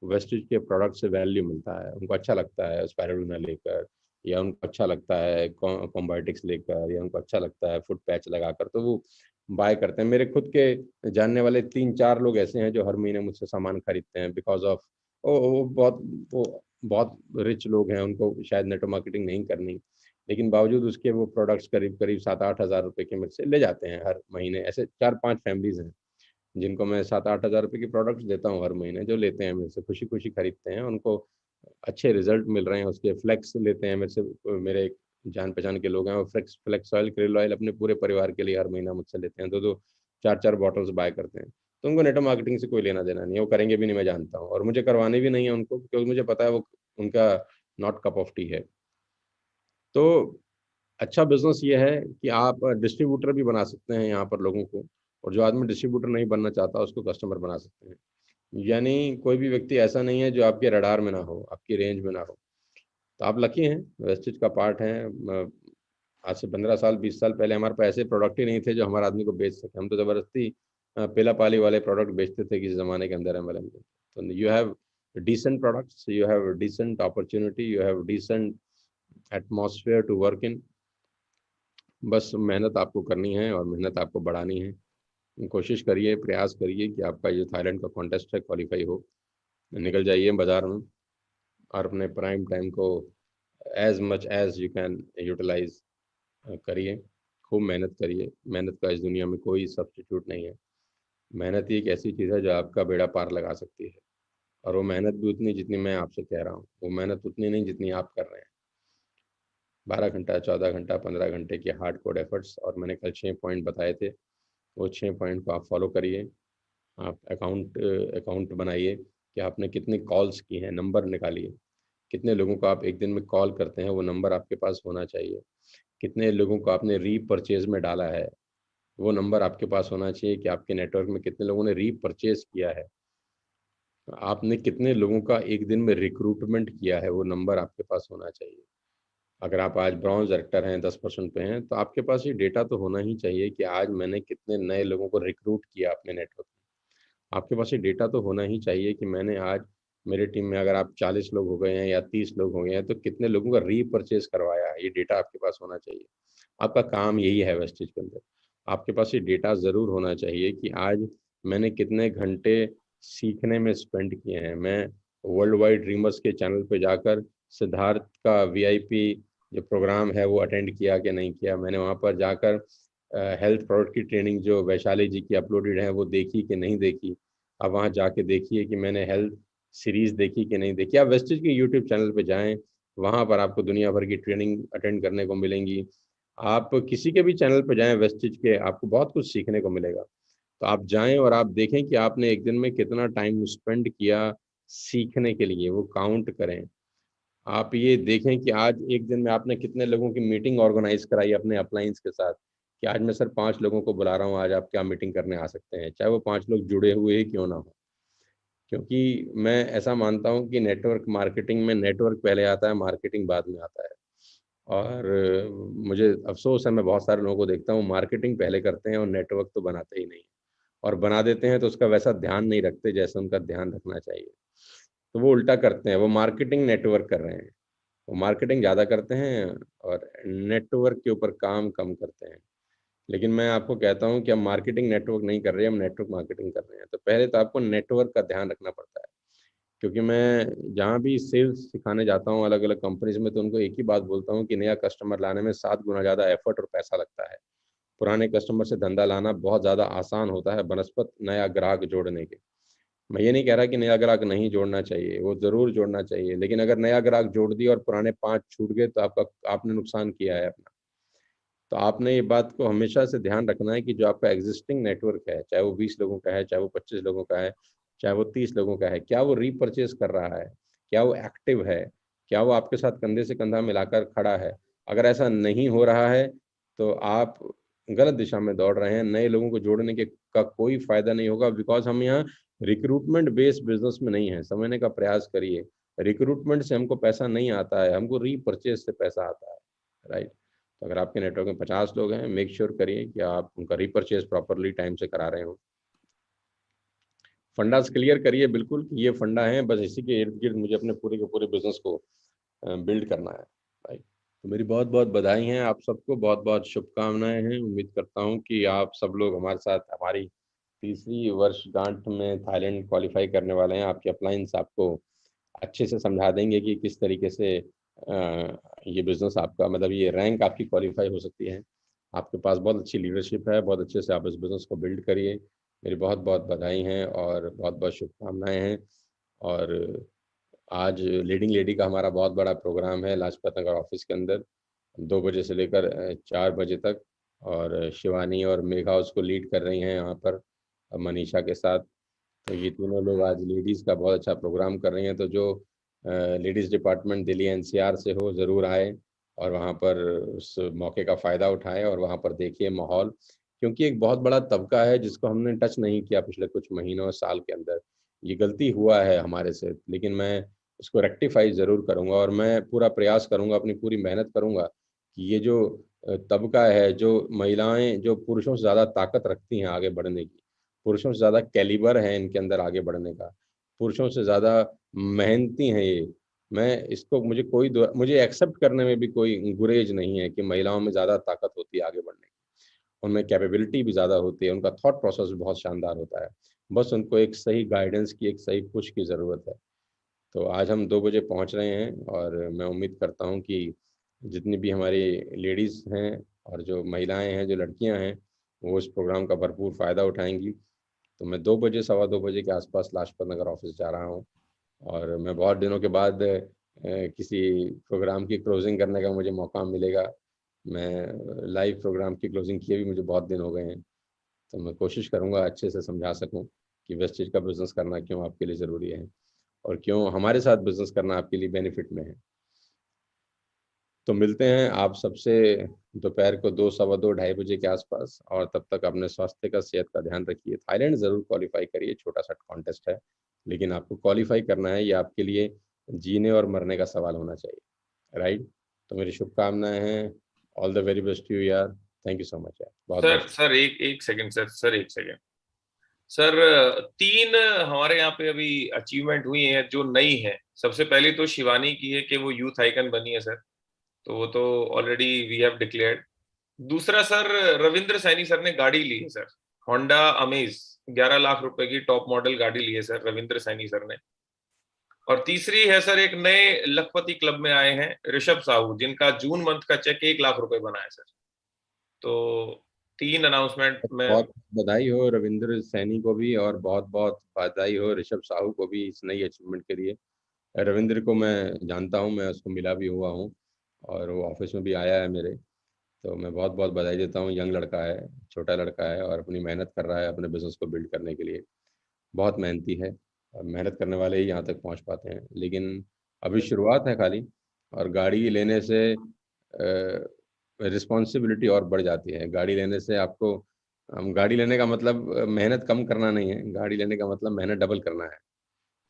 वेस्टेज के प्रोडक्ट से वैल्यू मिलता है। उनको अच्छा लगता है स्पाइरुलिना लेकर, या उनको अच्छा लगता है कॉम्बायोटिक्स लेकर, या उनको अच्छा लगता है फुट पैच लगाकर, तो वो बाय करते हैं। मेरे खुद के जानने वाले 3-4 लोग ऐसे हैं जो हर महीने मुझसे सामान खरीदते हैं, बिकॉज़ ऑफ वो बहुत रिच लोग हैं, उनको शायद नेटवर्क मार्केटिंग नहीं करनी, लेकिन बावजूद उसके वो प्रोडक्ट्स करीब-करीब 7-8 हज़ार रुपए के मुझसे ले जाते हैं हर महीने। ऐसे 4-5 फैमिलीज़ हैं, जिनको मैं 7-8 हज़ार रुपए की प्रोडक्ट्स देता हूँ हर महीने, जो लेते हैं मेरे से, खुशी-खुशी खरीदते हैं। उनको अच्छे रिज़ल्ट मिल रहे हैं उसके, फ्लेक्स लेते हैं मेरे से। मेरे एक जान-पहचान के लोग हैं, वो flex flex oil, krill oil अपने पूरे परिवार के लिए हर महीना मुझसे लेते हैं। 2-2, 4-4 बॉटल्स बाय करते हैं। तो उनको नेटवर्क मार्केटिंग से कोई लेना-देना नहीं है, वो करेंगे भी नहीं, मैं जानता हूँ, और मुझे करवानी भी नहीं है उनको, क्योंकि मुझे पता है वो उनका नॉट कप ऑफ टी है। तो अच्छा बिज़नेस ये है कि आप डिस्ट्रीब्यूटर भी बना सकते हैं यहाँ पर लोगों को, और जो आदमी डिस्ट्रीब्यूटर नहीं बनना चाहता उसको कस्टमर बना सकते हैं। यानी कोई भी व्यक्ति ऐसा नहीं है जो आपके रडार में ना हो, आपकी रेंज में ना हो। तो आप लकी हैं, वेस्टेज का पार्ट हैं। आज से 15 साल 20 साल पहले हमारे पास ऐसे प्रोडक्ट ही नहीं थे जो हमारे आदमी को बेच सके। हम तो ज़बरदस्ती पेला पाली वाले प्रोडक्ट बेचते थे किसी ज़माने के अंदर एमएलएम में। तो you have decent products, you have decent opportunity, you have decent atmosphere to work in. बस मेहनत आपको करनी है और मेहनत आपको बढ़ानी है। कोशिश करिए, प्रयास करिए कि आपका जो थाईलैंड का कॉन्टेस्ट है क्वालिफाई हो। निकल जाइए बाज़ार में और अपने प्राइम टाइम को as much as you can utilise करिए। खूब मेहनत करिए। मेहनत का इस दुनिया में कोई सब्स्टिट्यूट नहीं है। मेहनत ही एक ऐसी चीज़ है जो आपका बेड़ा पार लगा सकती है। और वो मेहनत भी उतनी जितनी मैं आपसे कह रहा हूँ, वो मेहनत उतनी नहीं जितनी आप कर रहे हैं। 12 घंटा, 14 घंटा, 15 घंटे की हार्ड कोड एफर्ट्स, और मैंने कल 6 पॉइंट बताए थे, वो 6 पॉइंट को आप फॉलो करिए। आप अकाउंट अकाउंट बनाइए कि आपने कितनी कॉल्स की हैं, नंबर निकालिए। कितने लोगों को आप एक दिन में कॉल करते हैं, वो नंबर आपके पास होना चाहिए। कितने लोगों को आपने रीपरचेज में डाला है, वो नंबर आपके पास होना चाहिए कि आपके नेटवर्क में कितने लोगों ने रीपरचेज किया है। आपने कितने लोगों का एक दिन में रिक्रूटमेंट किया है, वो नंबर आपके पास होना चाहिए। अगर आप आज ब्रॉन्ज एक्टर हैं, 10% पे हैं, तो आपके पास ये डेटा तो होना ही चाहिए कि आज मैंने कितने नए लोगों को रिक्रूट किया अपने नेटवर्क में। आपके पास ये डेटा तो होना ही चाहिए कि मैंने आज मेरे टीम में अगर आप 40 लोग हो गए हैं या 30 लोग हो गए हैं, तो कितने लोगों का रीपरचेज करवाया है, ये डेटा आपके पास होना चाहिए। आपका काम यही है वेस्टेज के अंदर। आपके पास ये डेटा ज़रूर होना चाहिए कि आज मैंने कितने घंटे सीखने में स्पेंड किए हैं। मैं वर्ल्ड वाइड ड्रीमर्स के चैनल पे जाकर सिद्धार्थ का वीआईपी जो प्रोग्राम है वो अटेंड किया कि नहीं किया। मैंने वहाँ पर जाकर हेल्थ प्रोडक्ट की ट्रेनिंग जो वैशाली जी की अपलोडेड है वो देखी कि नहीं देखी। आप वहाँ जाके देखिए कि मैंने हेल्थ सीरीज़ देखी कि नहीं देखी। आप वेस्टेज के यूट्यूब चैनल पे जाएँ, वहाँ पर आपको दुनिया भर की ट्रेनिंग अटेंड करने को मिलेंगी। आप किसी के भी चैनल पे जाएँ वेस्टेज के, आपको बहुत कुछ सीखने को मिलेगा। तो आप जाएँ और आप देखें कि आपने एक दिन में कितना टाइम स्पेंड किया सीखने के लिए, वो काउंट करें। आप ये देखें कि आज एक दिन में आपने कितने लोगों की मीटिंग ऑर्गेनाइज़ कराई अपने अपलाइंस के साथ, कि आज मैं सर 5 लोगों को बुला रहा हूँ, आज आप क्या मीटिंग करने आ सकते हैं, चाहे वो 5 लोग जुड़े हुए ही क्यों ना हों। क्योंकि मैं ऐसा मानता हूँ कि नेटवर्क मार्केटिंग में नेटवर्क पहले आता है, मार्केटिंग बाद में आता है। और मुझे अफ़सोस है, मैं बहुत सारे लोगों को देखता हूँ मार्केटिंग पहले करते हैं और नेटवर्क तो बनाते ही नहीं। और बना देते हैं तो उसका वैसा ध्यान नहीं रखते जैसा उनका ध्यान रखना चाहिए। तो वो उल्टा करते हैं, वो मार्केटिंग नेटवर्क कर रहे हैं। वो मार्केटिंग ज़्यादा करते हैं और नेटवर्क के ऊपर काम कम करते हैं। लेकिन मैं आपको कहता हूँ कि हम मार्केटिंग नेटवर्क नहीं कर रहे हैं, हम नेटवर्क मार्केटिंग कर रहे हैं। तो पहले तो आपको नेटवर्क का ध्यान रखना पड़ता है। क्योंकि मैं जहाँ भी सेल्स सिखाने जाता हूँ अलग-अलग कंपनीज़ में, तो उनको एक ही बात बोलता हूँ कि नया कस्टमर लाने में 7 गुना ज़्यादा एफर्ट और पैसा लगता है। पुराने कस्टमर से धंधा लाना बहुत ज़्यादा आसान होता है बनस्पत नया ग्राहक जोड़ने के। मैं ये नहीं कह रहा कि नया ग्राहक नहीं जोड़ना चाहिए, वो ज़रूर जोड़ना चाहिए, लेकिन अगर नया ग्राहक जोड़ दिया और पुराने 5 छूट गए तो आपने नुकसान किया है अपना। तो आपने ये बात को हमेशा से ध्यान रखना है कि जो आपका एक्जिस्टिंग नेटवर्क है, चाहे वो 20 लोगों का है, चाहे वो 25 लोगों का है, चाहे वो 30 लोगों का है, क्या वो रीपरचेज़ कर रहा है? क्या वो एक्टिव है? क्या वो आपके साथ कंधे से कंधा मिलाकर खड़ा है? अगर ऐसा नहीं हो रहा है, तो आप गलत दिशा में दौड़ रहे हैं। नए लोगों को जोड़ने के का कोई फ़ायदा नहीं होगा, बिकॉज़ हम यहाँ रिक्रूटमेंट बेस्ड बिज़नेस में नहीं हैं। समझने का प्रयास करिए। रिक्रूटमेंट से हमको पैसा नहीं आता है, हमको रीपरचेज़ से पैसा आता है, राइट? तो अगर आपके नेटवर्क में 50 लोग हैं, मेक श्योर करिए कि आप उनका रीपरचेज़ प्रॉपर्ली टाइम से करा रहे हो। फंडास क्लियर करिए बिल्कुल कि ये फंडा है, बस इसी के इर्द-गिर्द मुझे अपने पूरे के पूरे बिज़नेस को बिल्ड करना है, राइट? तो मेरी बहुत-बहुत बधाई हैं आप सबको, बहुत-बहुत शुभकामनाएँ हैं। उम्मीद करता हूँ कि आप सब लोग हमारे साथ हमारी तीसरी वर्षगांठ में थाईलैंड क्वालीफाई करने वाले हैं। आपके अपलाइन्स आपको अच्छे से समझा देंगे कि किस तरीके से ये बिज़नेस आपका, मतलब ये रैंक आपकी क्वालीफाई हो सकती है। आपके पास बहुत अच्छी लीडरशिप है, बहुत अच्छे से आप इस बिज़नेस को बिल्ड करिए। मेरी बहुत-बहुत बधाई हैं और बहुत-बहुत शुभकामनाएँ हैं। और आज लीडिंग लेडी का हमारा बहुत बड़ा प्रोग्राम है लाजपत नगर ऑफिस के अंदर, 2 बजे से लेकर 4 बजे तक। और शिवानी और मेघा उसको लीड कर रही हैं यहाँ पर मनीषा के साथ। तो ये तीनों लोग आज लेडीज़ का बहुत अच्छा प्रोग्राम कर रही हैं। तो जो लेडीज़ डिपार्टमेंट दिल्ली एनसीआर से हो, ज़रूर आए और वहाँ पर उस मौके का फ़ायदा उठाएँ और वहाँ पर देखिए माहौल। क्योंकि एक बहुत बड़ा तबका है जिसको हमने टच नहीं किया पिछले कुछ महीनों और साल के अंदर। ये गलती हुआ है हमारे से, लेकिन मैं इसको रेक्टिफ़ाई ज़रूर करूँगा और मैं पूरा प्रयास करूँगा, अपनी पूरी मेहनत करूँगा कि ये जो तबका है, जो महिलाएं जो पुरुषों से ज़्यादा ताकत रखती हैं आगे बढ़ने की, पुरुषों से ज़्यादा कैलिबर है इनके अंदर आगे बढ़ने का, पुरुषों से ज़्यादा मेहनती हैं ये। मैं इसको मुझे एक्सेप्ट करने में भी कोई गुरेज नहीं है कि महिलाओं में ज़्यादा ताकत होती है आगे बढ़ने की, उनमें कैपेबिलिटी भी ज़्यादा होती है, उनका थॉट प्रोसेस भी बहुत शानदार होता है। बस उनको एक सही गाइडेंस की, एक सही पुश की ज़रूरत है। तो आज हम 2 बजे पहुंच रहे हैं और मैं उम्मीद करता हूं कि जितनी भी हमारी लेडीज़ हैं और जो महिलाएं हैं, जो लड़कियां हैं, वो इस प्रोग्राम का भरपूर फ़ायदा उठाएंगी। तो मैं 2 बजे, सवा 2 बजे के आसपास लाजपत नगर ऑफिस जा रहा हूं और मैं बहुत दिनों के बाद किसी प्रोग्राम की क्लोजिंग करने का मुझे मौका मिलेगा। मैं लाइव प्रोग्राम की क्लोजिंग किए भी मुझे बहुत दिन हो गए हैं। तो मैं कोशिश करूँगा अच्छे से समझा सकूँ कि वेस्टेज का बिज़नेस करना क्यों आपके लिए ज़रूरी है और क्यों हमारे साथ बिज़नेस करना आपके लिए बेनिफिट में है। तो मिलते हैं आप सबसे दोपहर को 2, सवा 2, ढाई बजे के आसपास, और तब तक अपने स्वास्थ्य का, सेहत का ध्यान रखिए। थाईलैंड ज़रूर क्वालिफाई करिए, छोटा-सा कॉन्टेस्ट है, लेकिन आपको क्वालिफाई करना है, ये आपके लिए जीने और मरने का सवाल होना चाहिए, राइट? तो मेरी शुभकामनाएँ हैं। All the very best to you यार। थैंक यू सो मच यार। बहुत-बहुत सर एक एक सेकंड सर एक सेकंड सर, 3 हमारे यहाँ पे अभी अचीवमेंट हुई हैं जो नई है। सबसे पहली तो शिवानी की है कि वो यूथ आइकन बनी है सर, तो वो तो ऑलरेडी वी हैव डिक्लेयर्ड। दूसरा सर, रविंद्र सैनी सर ने गाड़ी ली है सर, होंडा अमेज, 11 लाख रुपए की टॉप मॉडल गाड़ी ली है सर रविंद्र सैनी सर ने। और तीसरी है सर, एक नए लखपति क्लब में आए हैं ऋषभ साहू, जिनका जून मंथ का चेक 1 लाख रुपए बना है सर। तो 3 अनाउंसमेंट में। बहुत बधाई हो रविंद्र सैनी को भी, और बहुत बहुत बधाई हो ऋषभ साहू को भी इस नई अचीवमेंट के लिए। रविंद्र को मैं जानता हूँ, मैं उसको मिला भी हुआ हूँ और वो ऑफिस में भी आया है मेरे। तो मैं बहुत बहुत बधाई देता हूँ। यंग लड़का है, छोटा लड़का है और अपनी मेहनत कर रहा है अपने बिजनेस को बिल्ड करने के लिए। बहुत मेहनती है और मेहनत करने वाले ही यहाँ तक पहुँच पाते हैं, लेकिन अभी शुरुआत है खाली। और गाड़ी लेने से रिस्पॉन्सिबिलिटी और बढ़ जाती है। गाड़ी लेने से आपको गाड़ी लेने का मतलब मेहनत कम करना नहीं है, गाड़ी लेने का मतलब मेहनत डबल करना है।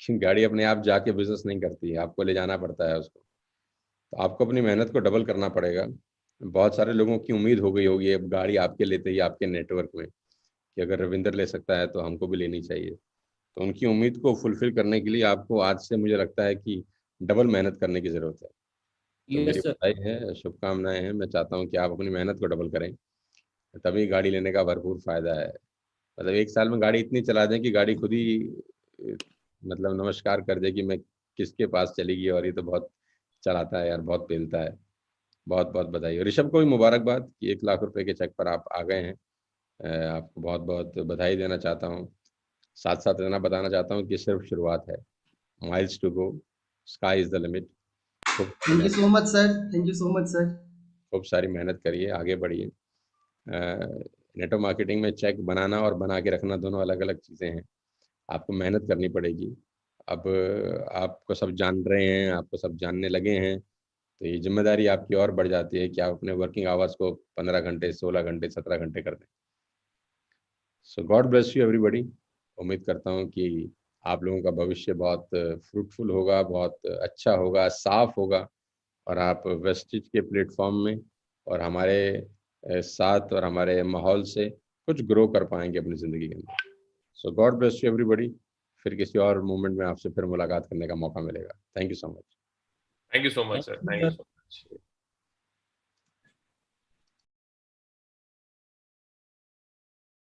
क्योंकि गाड़ी अपने आप जाके बिजनेस नहीं करती है, आपको ले जाना पड़ता है उसको। तो आपको अपनी मेहनत को डबल करना पड़ेगा। बहुत सारे लोगों की उम्मीद हो गई होगी अब गाड़ी आपके लेते ही आपके नेटवर्क में, कि अगर रविंद्र ले सकता है तो हमको भी लेनी चाहिए। तो उनकी उम्मीद को फुलफिल करने के लिए आपको आज से मुझे लगता है कि डबल मेहनत करने की ज़रूरत है। तो मेरी यस सर। बधाई है, शुभकामनाएं हैं। मैं चाहता हूँ कि आप अपनी मेहनत को डबल करें, तभी गाड़ी लेने का भरपूर फायदा है। मतलब 1 साल में गाड़ी इतनी चला दें कि गाड़ी खुद ही अ, मतलब नमस्कार कर दे कि मैं किसके पास चलेगी, और ये तो बहुत चलाता है यार, बहुत पेलता है। बहुत बहुत बधाई। ऋषभ को भी मुबारकबाद कि 1 लाख रुपए के चेक पर आप आ गए हैं। आपको बहुत बहुत बधाई देना चाहता हूँ। साथ साथ इतना बताना चाहता हूँ कि सिर्फ शुरुआत है। Miles to go, sky is the limit. खूब थैंक यू मेहनत, so much sir, thank you so much sir. खूब सारी मेहनत करिए, आगे बढ़िए। नेटवर्क मार्केटिंग में चेक बनाना और बना के रखना दोनों अलग अलग चीज़ें हैं। आपको मेहनत करनी पड़ेगी। अब आपको सब जान रहे हैं, आपको सब जानने लगे हैं, तो ये जिम्मेदारी आपकी और बढ़ जाती है कि आप अपने वर्किंग आवर्स को 15 घंटे, 16 घंटे, 17 घंटे कर दें। सो गॉड ब्लेस यू एवरीबॉडी। उम्मीद करता हूँ कि आप लोगों का भविष्य बहुत फ्रूटफुल होगा, बहुत अच्छा होगा, साफ होगा, और आप वेस्टिज के प्लेटफॉर्म में और हमारे साथ और हमारे माहौल से कुछ ग्रो कर पाएंगे अपनी ज़िंदगी के अंदर। सो गॉड ब्लेस यू एवरीबॉडी। फिर किसी और मोमेंट में आपसे फिर मुलाकात करने का मौका मिलेगा। Thank you so much. Thank you so much thank sir, you thank you sir. So much.